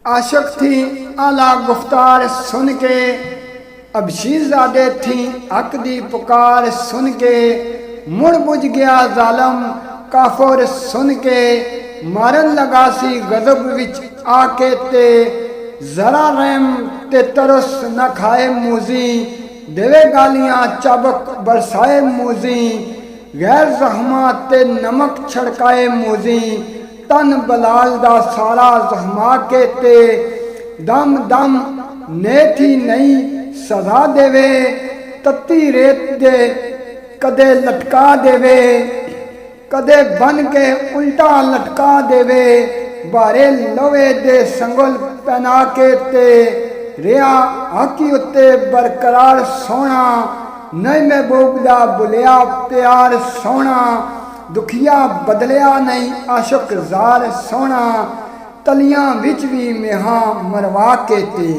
आशिक थी आला गुफ्तार सुन के, अब शीरजादे थी हक दी पुकार सुन के, मुड़ बुझ गया जालम काफुर सुन के, मारन लगा सी गजब विच आके ते, जरा रहम ते तरस न खाए मूजी, देवे गालियां चाबक बरसाए मूजी, गैर जख्मा ते नमक छड़काए मूजी, तन बलाल दा सारा जख्मा के ते, दम दम ने थी नहीं सजा देवे, तत्ती रेत दे कदे लटका देवे, कदे बन के उल्टा लटका देवे, बारे लोवे दे संगल पहना के ते, रिया हाकी उत्ते बरकरार सोना, नहीं महबूब दा बुलिया प्यार सोना, दुखिया बदलिया नहीं आशिक जार सोना, तलियां विच भी मेहा मरवा के ते,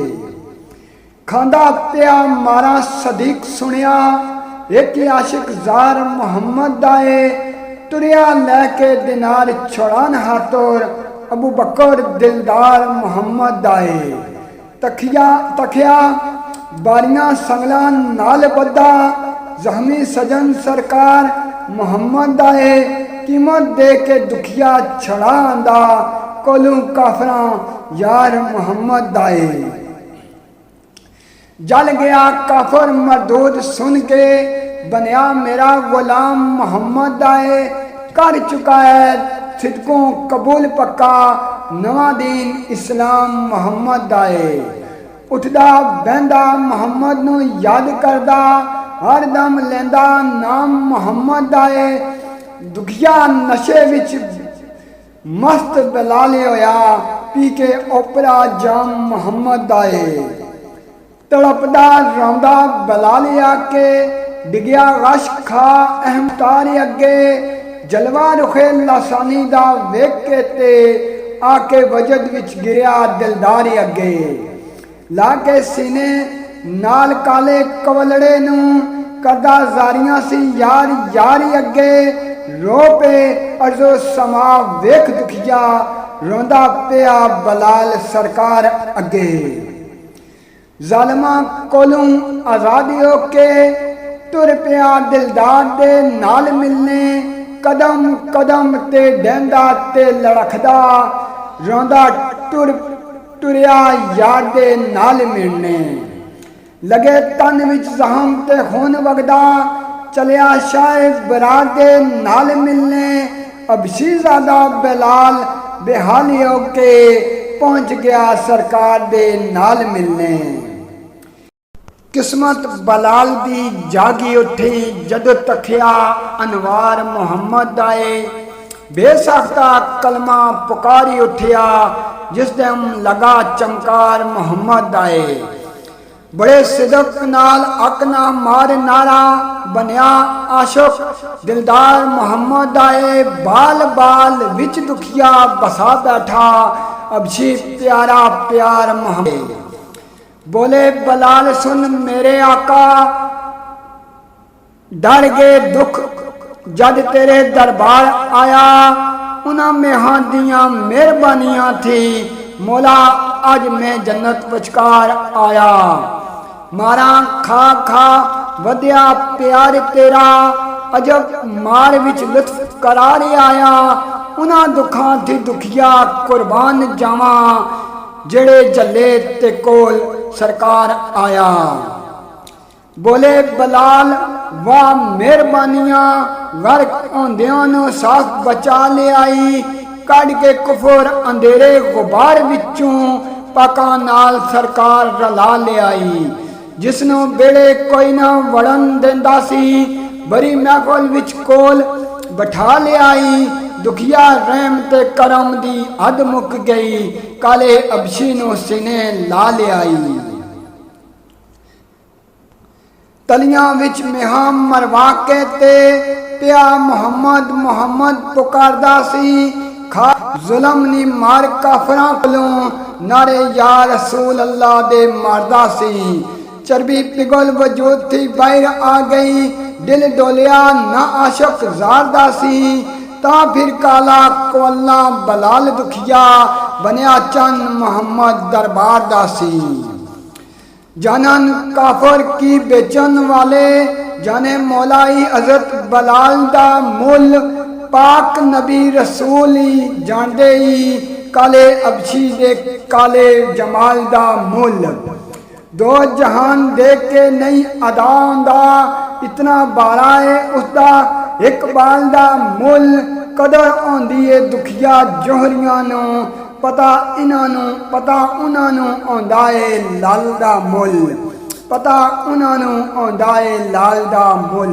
खांदा पिया मारा सदीक सुनिया, एक आशिक जार मोहम्मद दाए, तुरिया लैके दिनार छोड़ान हाथोर, अबू बकर दिलदार मोहम्मद दाए, तखिया बारियां संगला नाल बद्दा, जहमी सजन सरकार मोहम्मद दाए, कीमत दे के दुखिया छड़ा आंदा, कोलू काफरा यार मोहम्मद दाए, जल गया काफर मरदूद सुन के, बनया मेरा गुलाम मोहम्मद दाए, कर चुका है सिदकों कबूल पक्का, नवा दीन इस्लाम मोहम्मद दाए, उठदा बहंदा मोहम्मद नू याद करदा, हर दम लेंदा नाम मोहम्मद दाए, दुखिया नशे विच मस्त बलाले होया, पी के ओपरा जाम मोहम्मद दाए, तड़पदा रौंदा बलाले आके, डिगया गश खा अहम तारे अगे, जलवा रुखे लासानी दा वेख के ते, आके वजद विच गिरिया दिलदारी अगे, लाके सीने नाल काले कवलड़े नू, करदा जारियां सी यार यारी अगे, रो पे अर्जो समा वेख दुखिया, रोंदा पिया बलाल सरकार अगे, जालमा कोलू आजादी होके, तुर पिया दिलदार दे नाल मिलने, कदम कदम ते डैंदा ते लड़खदा, रोंदा टुरिया यार दे नाल मिलने, लगे तन विच जहम ते खून वगदा, चलिया शाह बरात दे नाल मिलने, अब शीरजादा बिलाल बेहाली होके, पहुंच गया सरकार दे नाल मिलने, किस्मत बलाल दी जागी उठी, जद तखिया अनवार मोहम्मद दाए, बेसाख्ता कलमा पुकारी उठिया, जिस दम लगा चमकार मोहम्मद दाए, बड़े सिदक नाल अक ना मार नारा, बनया आशिक दिलदार मोहम्मद दाए, बाल बाल विच दुखिया बसा बैठा, अबशी प्यारा प्यार मोहम्मद, बोले बलाल सुन मेरे आका, डर गए दुख जद तेरे दरबार आया, उन्हां मेहां दियां मेहरबानियां थी, मौला अज मैं जन्नत विचकार आया, मारा खा खा वधिया प्यार तेरा, अजब मार विच लुत्फ करार आया, उन्हां दुखां थी दुखिया कुर्बान जावा, जेड़े जले ते कोल सरकार आया, बोले बलाल वाह मेहरबानियां, गर्क होंदियां नू साफ बचा ले आई, कड़ के कुफर अंधेरे गुबार विचों, पाका नाल सरकार रला ले आई, जिसनों बेड़े कोई ना वड़न देंदा सी, बड़ी महफिल विच कोल बैठा ले आई, दुखिया रहम ते करम दी हद मुक गई, काले अबशी नू सीने ला ले आई, तलियां विच मेहा मरवा के ते, पिया मोहम्मद मोहम्मद पुकारदा सी, खा जुल्म नी मार काफरां कोलों, नारे या रसूल अल्लाह दे मारदा सी, चर्बी पिघल वजूद थी बाहर आ गई, दिल डोलिया ना आशिक जार दा सी, ता फिर काला कोल्ला बलाल दुखिया, ਬਣਿਆ ਚੰਨ ਮੁਹੰਮਦ ਦਰਬਾਰ ਦਾ ਸੀ। जानन काफर की बेचन वाले जाने मौलाई हजरत बलाल दा मुल पाक नबी रसूल ही जानदे ही काले अबशी दे काले जमाल दा मुल दो जहान देख के नहीं अदा दा इतना बारा है उसदा इकबाल दा मुल कदर आंदी है दुखिया जोहरियां नू पता इन्हां पता उन्हां आंदा है लाल दा मुल पता उन्हां आंदा है लाल दा मुल।